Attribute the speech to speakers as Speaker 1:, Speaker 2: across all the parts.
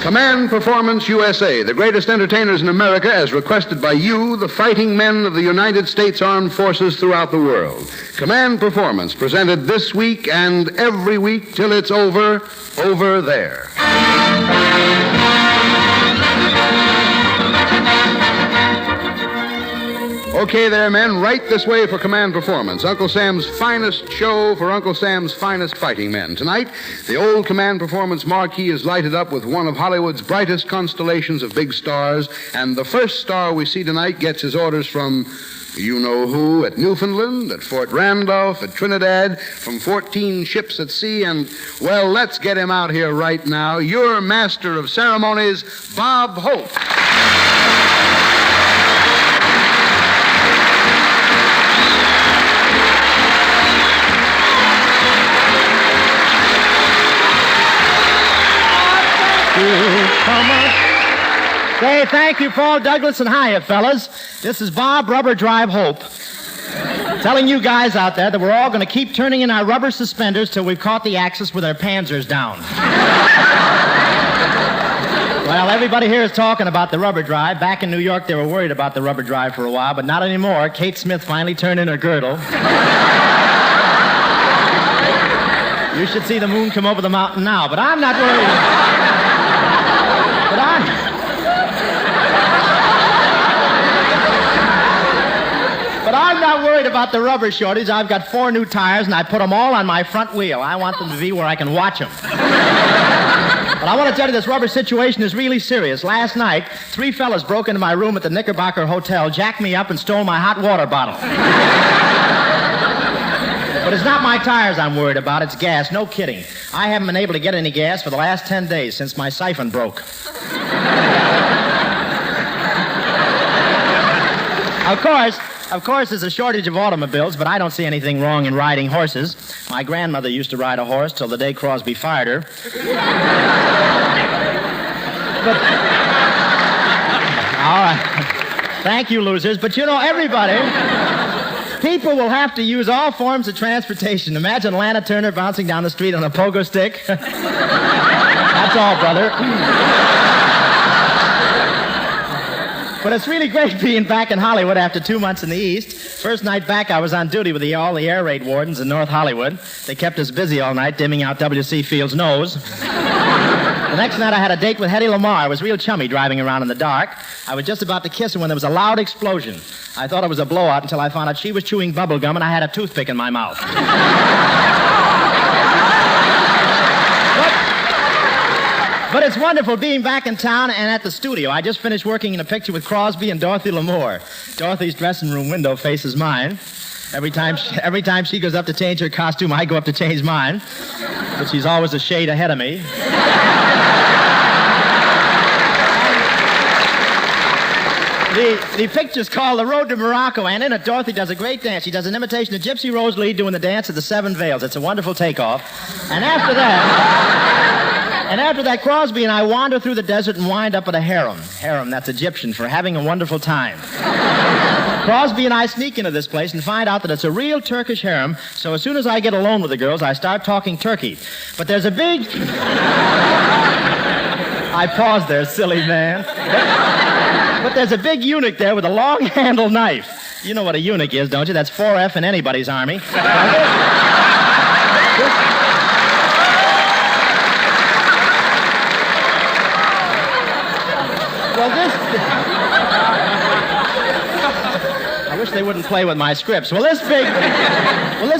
Speaker 1: Command Performance USA, the greatest entertainers in America as requested by you, the fighting men of the United States Armed Forces throughout the world. Command Performance, presented this week and every week till it's over there. Okay there, men, right this way for Command Performance, Uncle Sam's finest show for Uncle Sam's finest fighting men. Tonight, the old Command Performance marquee is lighted up with one of Hollywood's brightest constellations of big stars, and the first star we see tonight gets his orders from you-know-who at Newfoundland, at Fort Randolph, at Trinidad, from 14 ships at sea, and, well, let's get him out here right now. Your master of ceremonies, Bob Hope.
Speaker 2: Say thank you, Paul Douglas, and hiya, fellas. This is Bob Rubber Drive Hope, telling you guys out there that we're all going to keep turning in our rubber suspenders till we've caught the Axis with our panzers down. Well, everybody here is talking about the rubber drive. Back in New York, they were worried about the rubber drive for a while, but not anymore. Kate Smith finally turned in her girdle. You should see the moon come over the mountain now, but I'm not worried. But I'm not worried about the rubber shortage. I've got 4 new tires, and I put them all on my front wheel. I want them to be where I can watch them. But I want to tell you, this rubber situation is really serious. Last night, 3 fellas broke into my room at the Knickerbocker Hotel, jacked me up, and stole my hot water bottle. But it's not my tires I'm worried about, it's gas, no kidding. I haven't been able to get any gas for the last 10 days since my siphon broke. Of course, there's a shortage of automobiles, but I don't see anything wrong in riding horses. My grandmother used to ride a horse till the day Crosby fired her. But, all right. Thank you, losers. But you know, people will have to use all forms of transportation. Imagine Lana Turner bouncing down the street on a pogo stick. That's all, brother. But it's really great being back in Hollywood after 2 months in the East. First night back, I was on duty with all the air raid wardens in North Hollywood. They kept us busy all night, dimming out W.C. Field's nose. The next night, I had a date with Hedy Lamarr. I was real chummy driving around in the dark. I was just about to kiss her when there was a loud explosion. I thought it was a blowout until I found out she was chewing bubble gum and I had a toothpick in my mouth. But it's wonderful being back in town and at the studio. I just finished working in a picture with Crosby and Dorothy Lamour. Dorothy's dressing room window faces mine. Every time she goes up to change her costume, I go up to change mine. But she's always a shade ahead of me. The picture's called The Road to Morocco, and in it, Dorothy does a great dance. She does an imitation of Gypsy Rose Lee doing the dance of the 7 Veils. It's a wonderful takeoff. And after that, Crosby and I wander through the desert and wind up at a harem. Harem, that's Egyptian for having a wonderful time. Crosby and I sneak into this place and find out that it's a real Turkish harem, so as soon as I get alone with the girls, I start talking Turkey. But there's a big... I paused there, silly man. But there's a big eunuch there with a long-handled knife. You know what a eunuch is, don't you? That's 4F in anybody's army. I wish they wouldn't play with my scripts. Well, this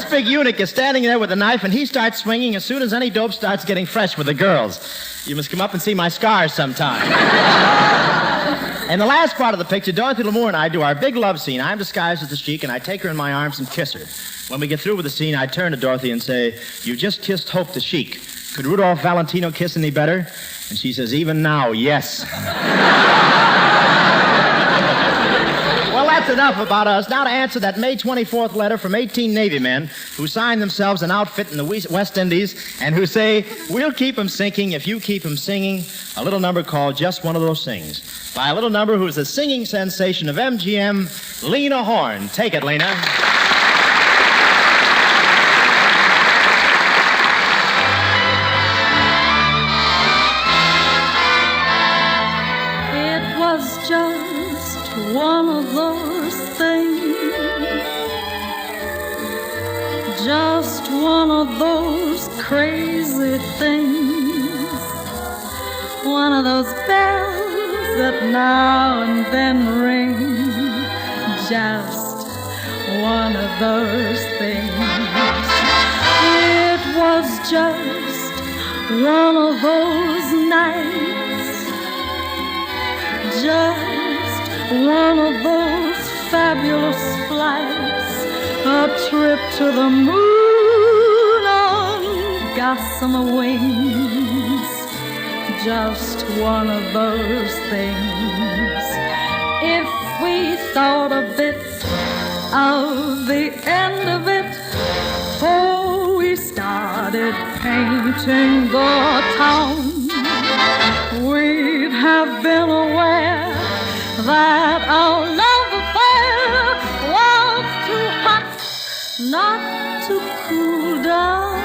Speaker 2: big eunuch is standing there with a knife, and he starts swinging as soon as any dope starts getting fresh with the girls. You must come up and see my scars sometime. In the last part of the picture, Dorothy Lamour and I do our big love scene. I'm disguised as the Sheik, and I take her in my arms and kiss her. When we get through with the scene, I turn to Dorothy and say, "You just kissed Hope the Sheik. Could Rudolph Valentino kiss any better?" And she says, "Even now, yes." Well, that's enough about us. Now to answer that May 24th letter from 18 Navy men who signed themselves an outfit in the West Indies and who say, we'll keep 'em sinking if you keep 'em singing, a little number called Just One of Those Things, by a little number who's the singing sensation of MGM, Lena Horne. Take it, Lena.
Speaker 3: Just one of those things, just one of those crazy things, one of those bells that now and then ring, just one of those things. It was just one of those nights, just one of those fabulous flights, a trip to the moon on gossamer wings, just one of those things. If we thought a bit of the end of it before we started painting the town, we'd have been aware that our love affair was too hot not to cool down.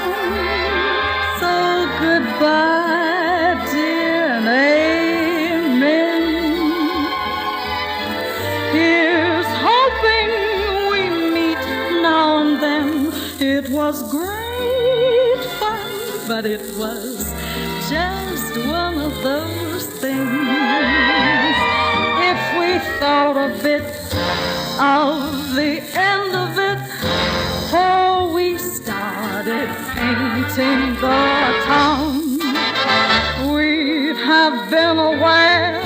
Speaker 3: So goodbye, dear, and amen. Here's hoping we meet now and then. It was great fun, but it was just one of those things. If we thought a bit of the end of it before we started painting the town, we'd have been aware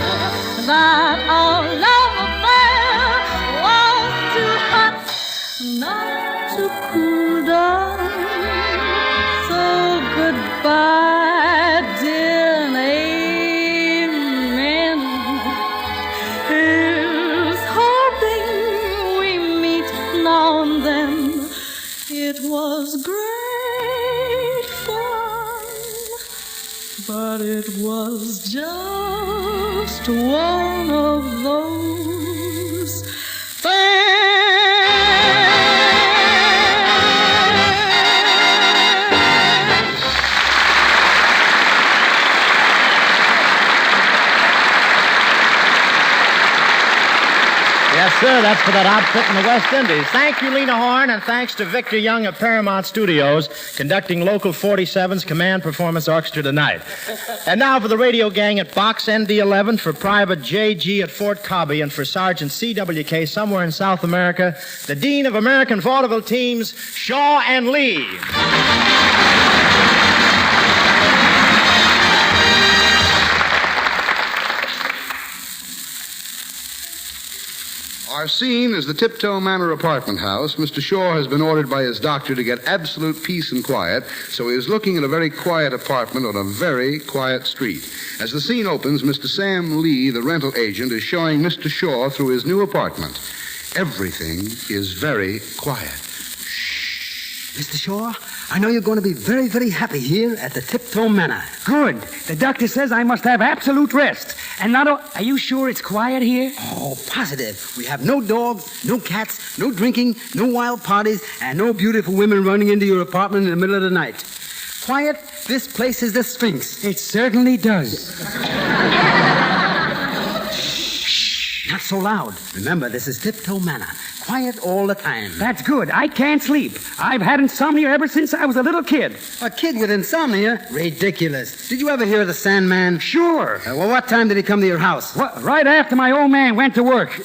Speaker 3: that our love affair was too hot not to cool down. So goodbye, dear, and amen. Here's hoping we meet now and then. It was great fun, but it was just one of those things.
Speaker 2: Yes, sir, that's for that outfit in the West Indies. Thank you, Lena Horne, and thanks to Victor Young of Paramount Studios, conducting Local 47's Command Performance Orchestra tonight. And now for the radio gang at Box ND11, for Private J.G. at Fort Cobby, and for Sergeant C.W.K. somewhere in South America, the Dean of American Vaudeville Teams, Shaw and Lee.
Speaker 1: Our scene is the Tiptoe Manor apartment house. Mr. Shaw has been ordered by his doctor to get absolute peace and quiet, so he is looking at a very quiet apartment on a very quiet street. As the scene opens, Mr. Sam Lee, the rental agent, is showing Mr. Shaw through his new apartment. Everything is very quiet.
Speaker 4: Mr. Shaw, I know you're going to be very, very happy here at the Tiptoe Manor.
Speaker 5: Good. The doctor says I must have absolute rest. And not are you sure it's quiet here?
Speaker 4: Oh, positive. We have no dogs, no cats, no drinking, no wild parties, and no beautiful women running into your apartment in the middle of the night. Quiet, this place is the Sphinx.
Speaker 5: It certainly does.
Speaker 4: Shh, not so loud. Remember, this is Tiptoe Manor. Quiet all the time.
Speaker 5: That's good. I can't sleep. I've had insomnia ever since I was a little kid.
Speaker 4: A kid with insomnia? Ridiculous. Did you ever hear of the Sandman?
Speaker 5: Sure.
Speaker 4: Well, what time did he come to your house?
Speaker 5: Right after my old man went to work.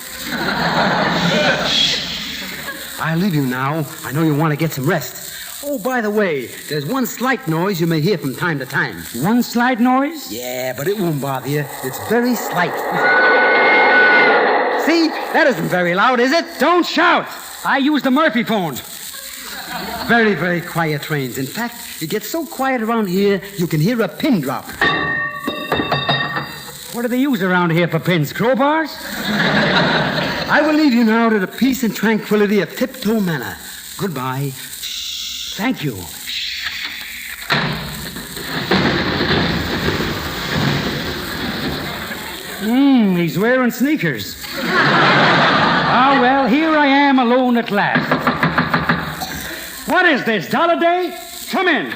Speaker 4: I'll leave you now. I know you want to get some rest. Oh, by the way, there's one slight noise you may hear from time to time.
Speaker 5: One slight noise?
Speaker 4: Yeah, but it won't bother you. It's very slight. See? That isn't very loud, is it?
Speaker 5: Don't shout. I use the Murphy phones.
Speaker 4: Very, very quiet trains. In fact, it gets so quiet around here, you can hear a pin drop.
Speaker 5: What do they use around here for pins? Crowbars?
Speaker 4: I will leave you now to the peace and tranquility of Tiptoe Manor. Goodbye.
Speaker 5: Thank you. He's wearing sneakers. Ah, well, here I am alone at last. What is this, Dollar Day? Come in.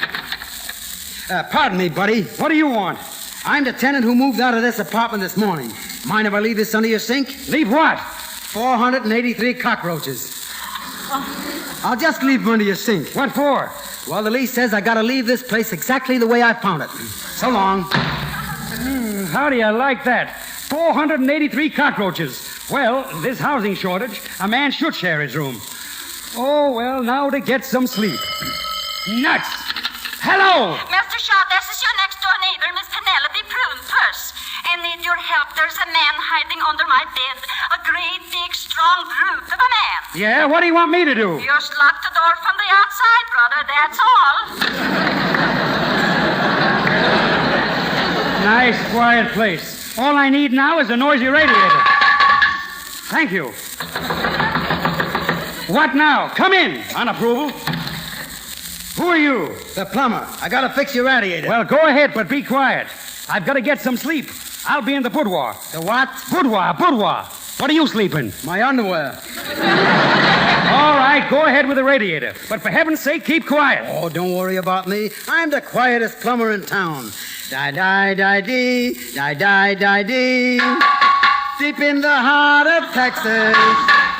Speaker 4: Pardon me, buddy.
Speaker 5: What do you want?
Speaker 4: I'm the tenant who moved out of this apartment this morning. Mind if I leave this under your sink?
Speaker 5: Leave what?
Speaker 4: 483 cockroaches. I'll just leave them under your sink.
Speaker 5: What for?
Speaker 4: Well, the lease says I gotta leave this place exactly the way I found it. So long.
Speaker 5: How do you like that? 483 cockroaches. Well, this housing shortage, a man should share his room. Oh, well, now to get some sleep. Nuts! Hello!
Speaker 6: Mr. Shaw, this is your next-door neighbor, Miss Penelope Prune-Purse. I need your help. There's a man hiding under my bed. A great, big, strong brute of a man.
Speaker 5: Yeah, what do you want me to do?
Speaker 6: Just lock the door from the outside, brother. That's all.
Speaker 5: Nice, quiet place. All I need now is a noisy radiator. Thank you. What now? Come in, on approval. Who are you?
Speaker 4: The plumber. I gotta fix your radiator.
Speaker 5: Well, go ahead, but be quiet. I've got to get some sleep. I'll be in the boudoir.
Speaker 4: The what?
Speaker 5: Boudoir. What are you sleeping?
Speaker 4: My underwear.
Speaker 5: All right, go ahead with the radiator. But for heaven's sake, keep quiet.
Speaker 4: Oh, don't worry about me. I'm the quietest plumber in town. Die-die-die-dee, die-die-die-dee. Deep in the heart of Texas.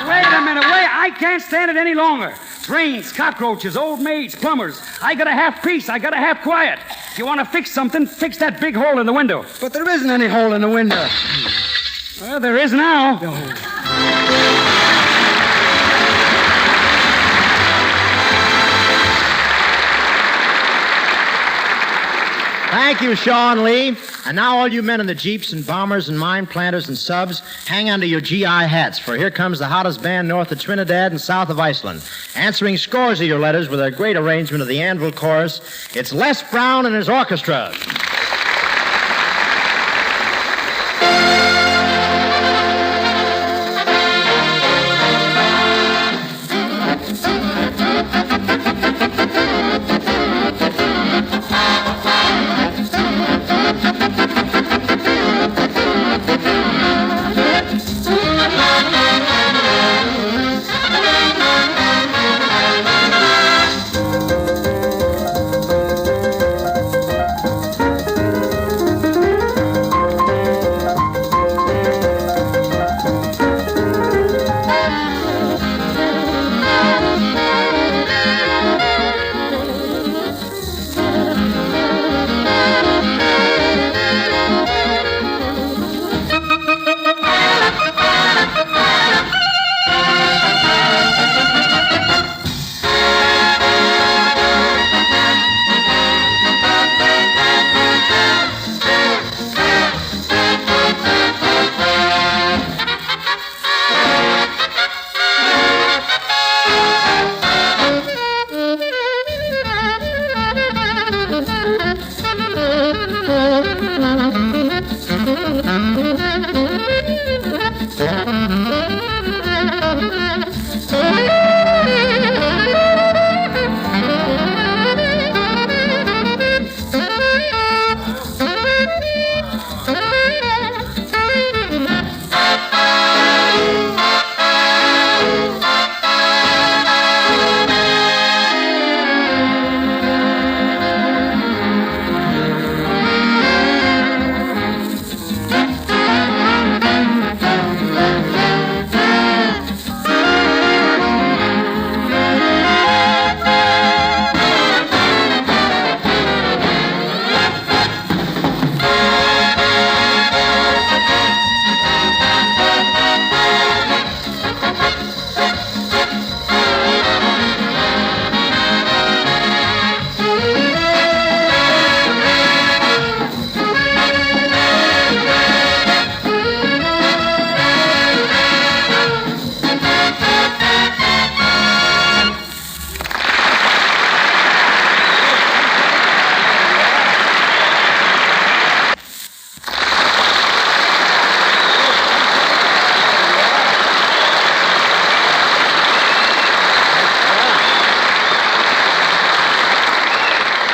Speaker 5: Wait a minute, I can't stand it any longer. Drains, cockroaches, old maids, plumbers. I gotta have peace, I gotta have quiet. If you want to fix something, fix that big hole in the window.
Speaker 4: But there isn't any hole in the window.
Speaker 5: Well, there is now.
Speaker 2: Thank you, Sean Lee. And now all you men in the Jeeps and bombers and mine planters and subs, hang on to your GI hats, for here comes the hottest band north of Trinidad and south of Iceland. Answering scores of your letters with a great arrangement of the Anvil Chorus, it's Les Brown and his orchestra.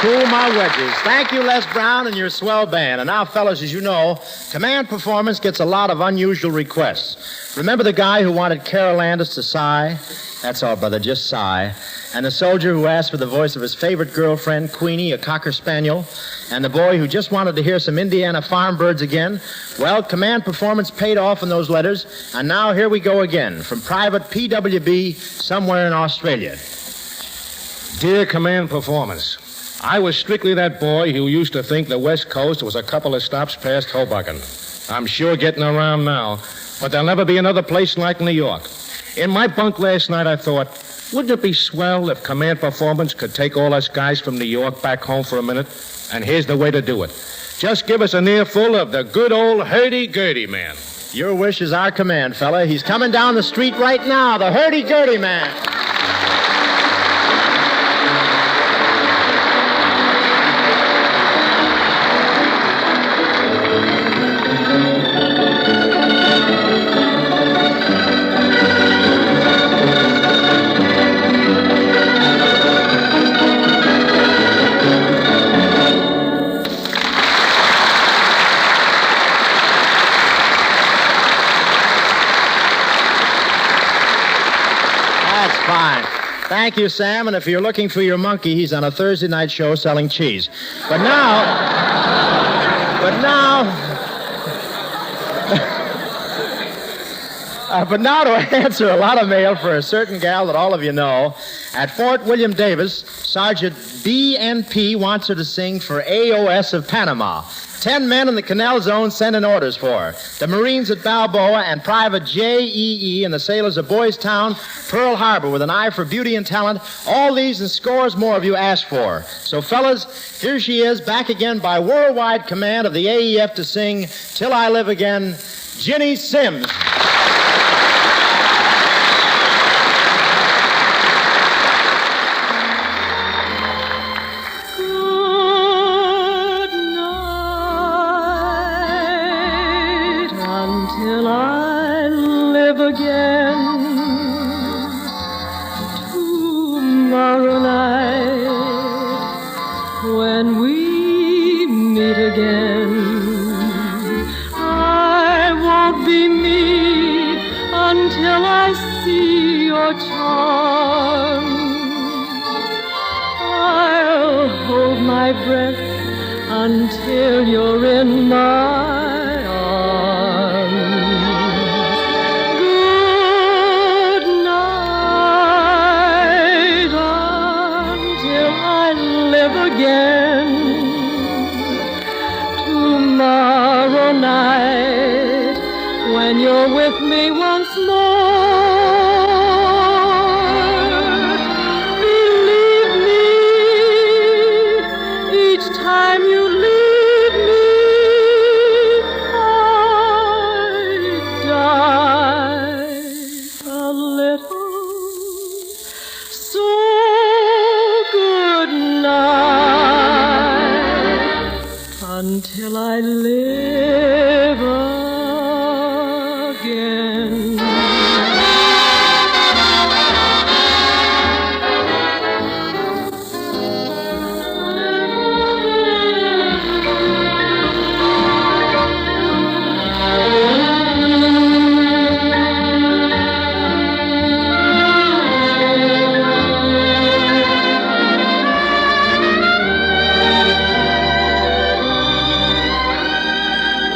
Speaker 2: Cool my wedges. Thank you, Les Brown, and your swell band. And now, fellas, as you know, command performance gets a lot of unusual requests. Remember the guy who wanted Carol Landis to sigh? That's all, brother, just sigh. And the soldier who asked for the voice of his favorite girlfriend, Queenie, a Cocker Spaniel. And the boy who just wanted to hear some Indiana farm birds again. Well, command performance paid off in those letters. And now here we go again from Private PWB somewhere in Australia.
Speaker 7: Dear Command Performance, I was strictly that boy who used to think the West Coast was a couple of stops past Hoboken. I'm sure getting around now, but there'll never be another place like New York. In my bunk last night, I thought, wouldn't it be swell if Command Performance could take all us guys from New York back home for a minute? And here's the way to do it. Just give us an earful of the good old hurdy-gurdy man.
Speaker 2: Your wish is our command, fella. He's coming down the street right now, the hurdy-gurdy man. Thank you, Sam. And if you're looking for your monkey, he's on a Thursday night show selling cheese. But now, to answer a lot of mail for a certain gal that all of you know, at Fort William Davis, Sergeant BNP wants her to sing for AOS of Panama. 10 men in the Canal Zone sending orders for her. The Marines at Balboa and Private J.E.E. and the sailors of Boys Town, Pearl Harbor, with an eye for beauty and talent. All these and scores more of you asked for. So, fellas, here she is, back again by worldwide command of the AEF to sing Till I Live Again, Ginny Simms.
Speaker 3: Till I live again tomorrow night when we meet again. I won't be me until I see your charm. I'll hold my breath until you're in my arms. Good night until I live again. Tomorrow night when you're with me once more. Believe me, each time you leave me, I die a little. So good night until I live again.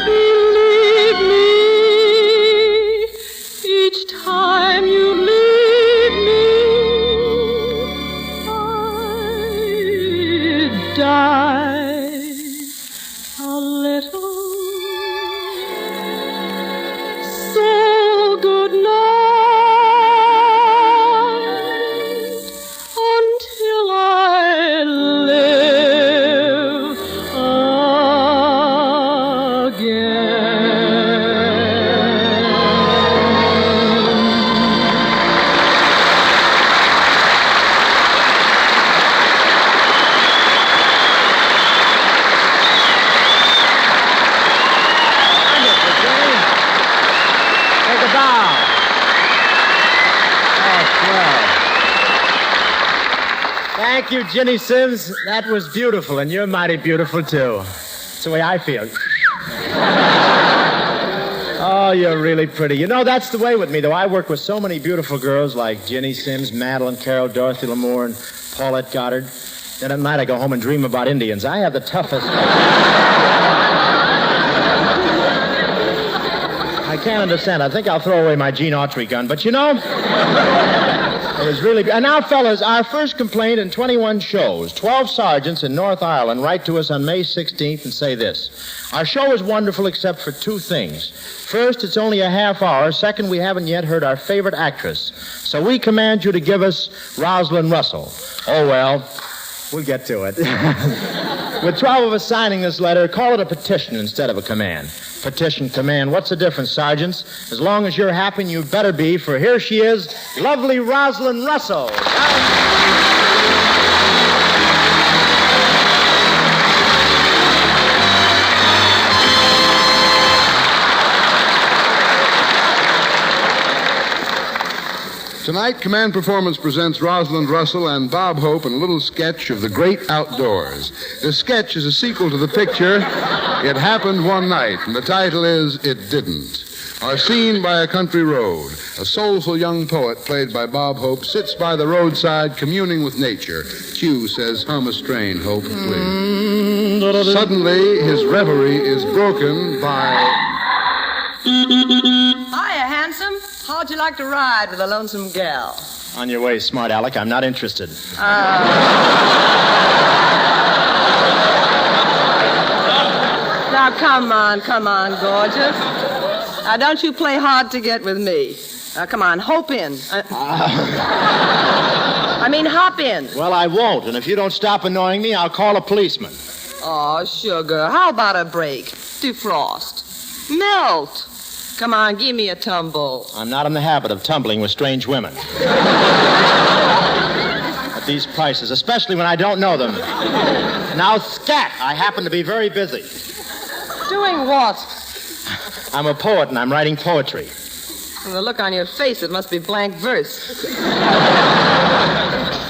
Speaker 3: Believe me, each time you leave me, I die a little. So good night until I live again.
Speaker 2: Thank you, Ginny Sims. That was beautiful, and you're mighty beautiful, too. That's the way I feel. Oh, you're really pretty. You know, that's the way with me, though. I work with so many beautiful girls like Ginny Sims, Madeline Carroll, Dorothy Lamour, and Paulette Goddard. Then at night I go home and dream about Indians. I have the toughest... I can't understand. I think I'll throw away my Gene Autry gun. But, you know, it was really... And now, fellas, our first complaint in 21 shows. 12 sergeants in North Ireland write to us on May 16th and say this. Our show is wonderful except for two things. First, it's only a half hour. Second, we haven't yet heard our favorite actress. So we command you to give us Rosalind Russell. Oh, well, we'll get to it. With 12 of us signing this letter, call it a petition instead of a command. Petition, command. What's the difference, sergeants? As long as you're happy, you better be, for here she is, lovely Rosalind Russell.
Speaker 1: Tonight, Command Performance presents Rosalind Russell and Bob Hope in a little sketch of the great outdoors. This sketch is a sequel to the picture, It Happened One Night, and the title is It Didn't. Our scene by a country road. A soulful young poet, played by Bob Hope, sits by the roadside communing with nature. Q says, hum a strain, Hope, please. Suddenly, his reverie is broken by...
Speaker 8: Hiya, handsome. How'd you like to ride with a lonesome gal?
Speaker 2: On your way, smart Alec. I'm not interested.
Speaker 8: Now, come on, gorgeous. Now, don't you play hard to get with me. Now, come on, hope in. I mean, hop in.
Speaker 2: Well, I won't, and if you don't stop annoying me, I'll call a policeman.
Speaker 8: Oh, sugar, how about a break? Defrost. Melt. Come on, give me a tumble.
Speaker 2: I'm not in the habit of tumbling with strange women. At these prices, especially when I don't know them. Now, scat! I happen to be very busy.
Speaker 8: Doing what?
Speaker 2: I'm a poet, and I'm writing poetry.
Speaker 8: From the look on your face, it must be blank verse.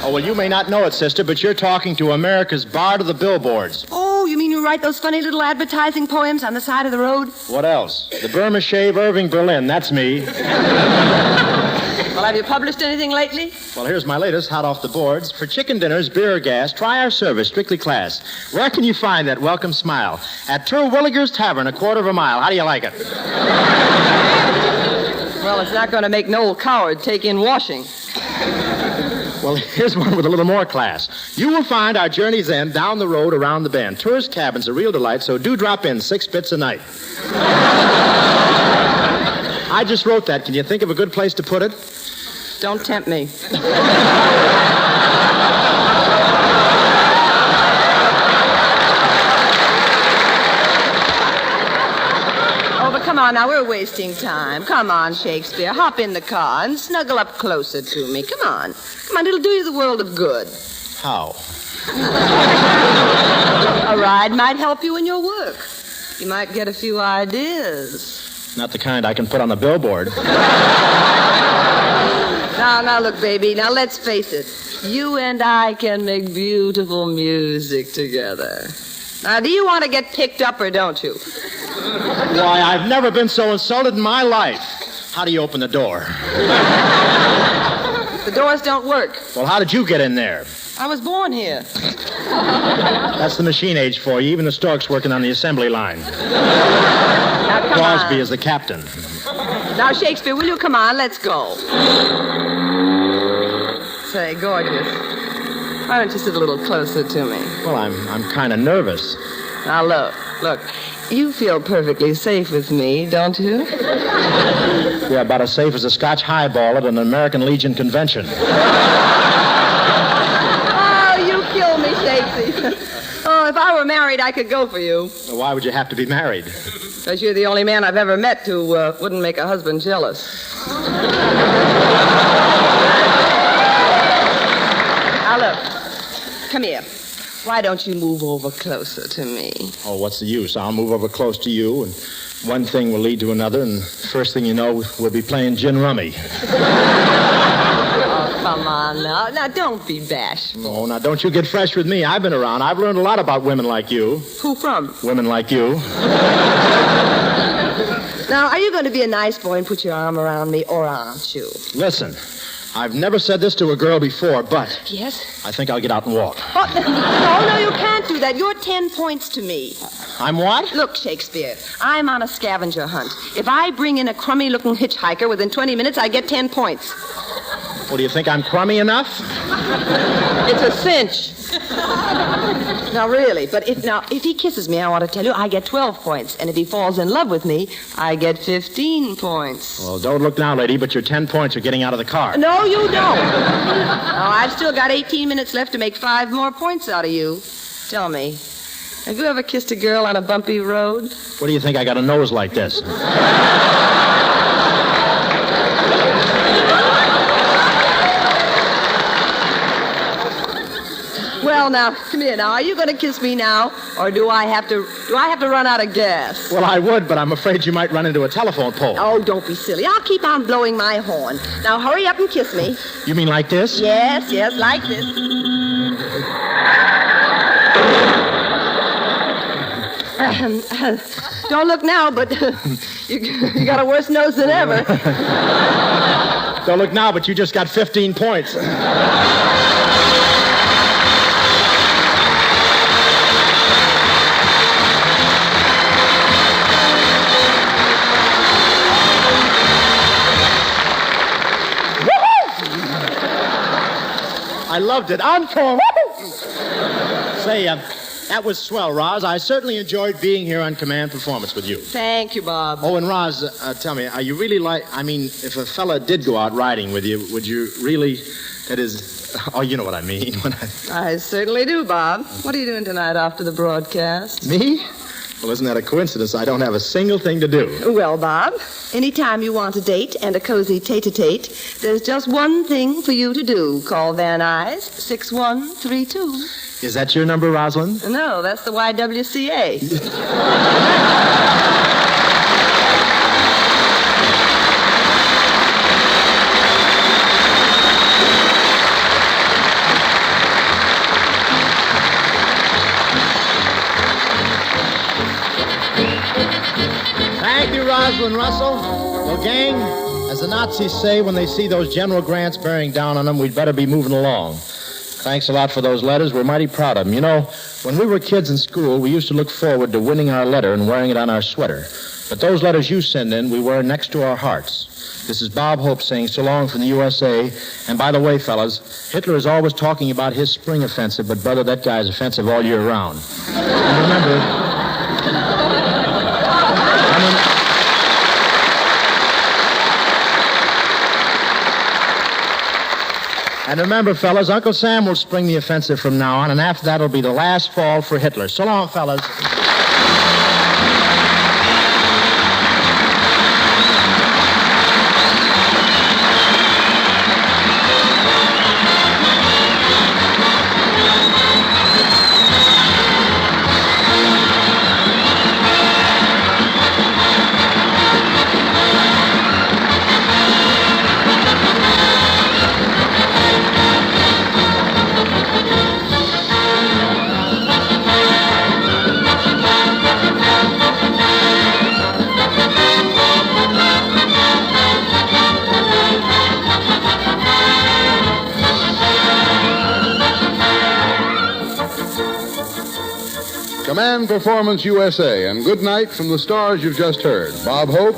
Speaker 2: Oh, well, you may not know it, sister, but you're talking to America's bard of the billboards.
Speaker 8: Oh, you mean you write those funny little advertising poems on the side of the road?
Speaker 2: What else? The Burma Shave Irving Berlin, that's me.
Speaker 8: Well, have you published anything lately?
Speaker 2: Well, here's my latest, hot off the boards. For chicken dinners, beer or gas, try our service, strictly class. Where can you find that welcome smile? At Terwilliger's Tavern, a quarter of a mile. How do you like it?
Speaker 8: Well, it's not going to make Noel Coward take in washing.
Speaker 2: Well, here's one with a little more class. You will find our journey's end down the road around the bend. Tourist cabins are real delight, so do drop in 6 bits a night. I just wrote that. Can you think of a good place to put it?
Speaker 8: Don't tempt me. Come on, now, we're wasting time. Come on, Shakespeare. Hop in the car and snuggle up closer to me. Come on. Come on, it'll do you the world of good.
Speaker 2: How?
Speaker 8: A ride might help you in your work. You might get a few ideas.
Speaker 2: Not the kind I can put on the billboard.
Speaker 8: Now, look, baby. Now, let's face it. You and I can make beautiful music together. Now, do you want to get picked up or don't you?
Speaker 2: Why, I've never been so insulted in my life. How do you open the door?
Speaker 8: The doors don't work.
Speaker 2: Well, how did you get in there?
Speaker 8: I was born here.
Speaker 2: That's the machine age for you. Even the stork's working on the assembly line.
Speaker 8: Now, come
Speaker 2: Crosby
Speaker 8: on.
Speaker 2: is the captain.
Speaker 8: Now, Shakespeare, will you come on? Let's go. Say, gorgeous. Why don't you sit a little closer to me?
Speaker 2: Well, I'm kind of nervous.
Speaker 8: Now, look. You feel perfectly safe with me, don't you?
Speaker 2: Yeah, about as safe as a Scotch highball at an American Legion convention.
Speaker 8: Oh, you kill me, Shakespeare. Oh, if I were married, I could go for you.
Speaker 2: Well, why would you have to be married?
Speaker 8: Because you're the only man I've ever met who wouldn't make a husband jealous. Now, look. Come here. Why don't you move over closer to me?
Speaker 2: Oh, what's the use? I'll move over close to you, and one thing will lead to another, and first thing you know, we'll be playing gin rummy.
Speaker 8: Oh, come on now. Now, don't be bashful.
Speaker 2: Oh, now, don't you get fresh with me. I've been around. I've learned a lot about women like you.
Speaker 8: Who from?
Speaker 2: Women like you.
Speaker 8: Now, are you going to be a nice boy and put your arm around me, or aren't you?
Speaker 2: Listen, I've never said this to a girl before, but...
Speaker 8: Yes?
Speaker 2: I think I'll get out and walk.
Speaker 8: Oh, no, you can't do that. You're 10 points to me.
Speaker 2: I'm what?
Speaker 8: Look, Shakespeare, I'm on a scavenger hunt. If I bring in a crummy-looking hitchhiker within 20 minutes, I get 10 points.
Speaker 2: Well, do you think I'm crummy enough?
Speaker 8: It's a cinch. Now, really, but if he kisses me, I want to tell you, I get 12 points. And if he falls in love with me, I get 15 points.
Speaker 2: Well, don't look now, lady, but your 10 points are getting out of the car.
Speaker 8: No, you don't. Now, I've still got 18 minutes left to make 5 more points out of you. Tell me, have you ever kissed a girl on a bumpy road?
Speaker 2: What do you think? I got a nose like this.
Speaker 8: Well, now, come here now. Are you going to kiss me now, or do I have to run out of gas?
Speaker 2: Well, I would, but I'm afraid you might run into a telephone pole.
Speaker 8: Oh, don't be silly. I'll keep on blowing my horn. Now, hurry up and kiss me.
Speaker 2: You mean like this?
Speaker 8: Yes, like this. Don't look now, but you got a worse nose than ever.
Speaker 2: Don't look now, but you just got 15 points. I loved it. Encore! Say, that was swell, Roz. I certainly enjoyed being here on Command Performance with you.
Speaker 8: Thank you, Bob.
Speaker 2: Oh, and Roz, tell me, are you really if a fella did go out riding with you, would you really, that is, oh, you know what I mean.
Speaker 8: I certainly do, Bob. What are you doing tonight after the broadcast?
Speaker 2: Me? Well, isn't that a coincidence? I don't have a single thing to do.
Speaker 8: Well, Bob, anytime you want a date and a cozy tete-a-tete, there's just one thing for you to do. Call Van Nuys 6132.
Speaker 2: Is that your number, Rosalind?
Speaker 8: No, that's the YWCA.
Speaker 2: Thank you, Rosalind Russell. Well, gang, as the Nazis say when they see those General Grants bearing down on them, we'd better be moving along. Thanks a lot for those letters. We're mighty proud of them. You know, when we were kids in school, we used to look forward to winning our letter and wearing it on our sweater. But those letters you send in, we wear next to our hearts. This is Bob Hope saying so long from the USA. And by the way, fellas, Hitler is always talking about his spring offensive, but brother, that guy's offensive all year round. And remember... And remember, fellas, Uncle Sam will spring the offensive from now on, and after that, it'll be the last fall for Hitler. So long, fellas.
Speaker 1: Command Performance USA, and good night from the stars you've just heard. Bob Hope,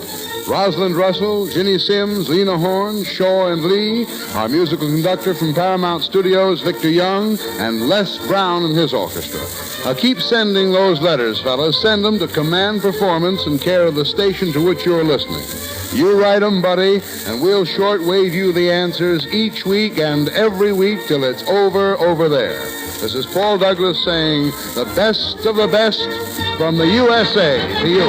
Speaker 1: Rosalind Russell, Ginny Sims, Lena Horne, Shaw and Lee, our musical conductor from Paramount Studios, Victor Young, and Les Brown and his orchestra. Now keep sending those letters, fellas. Send them to Command Performance in care of the station to which you're listening. You write them, buddy, and we'll shortwave you the answers each week and every week till it's over there. This is Paul Douglas saying the best of the best from the USA to you.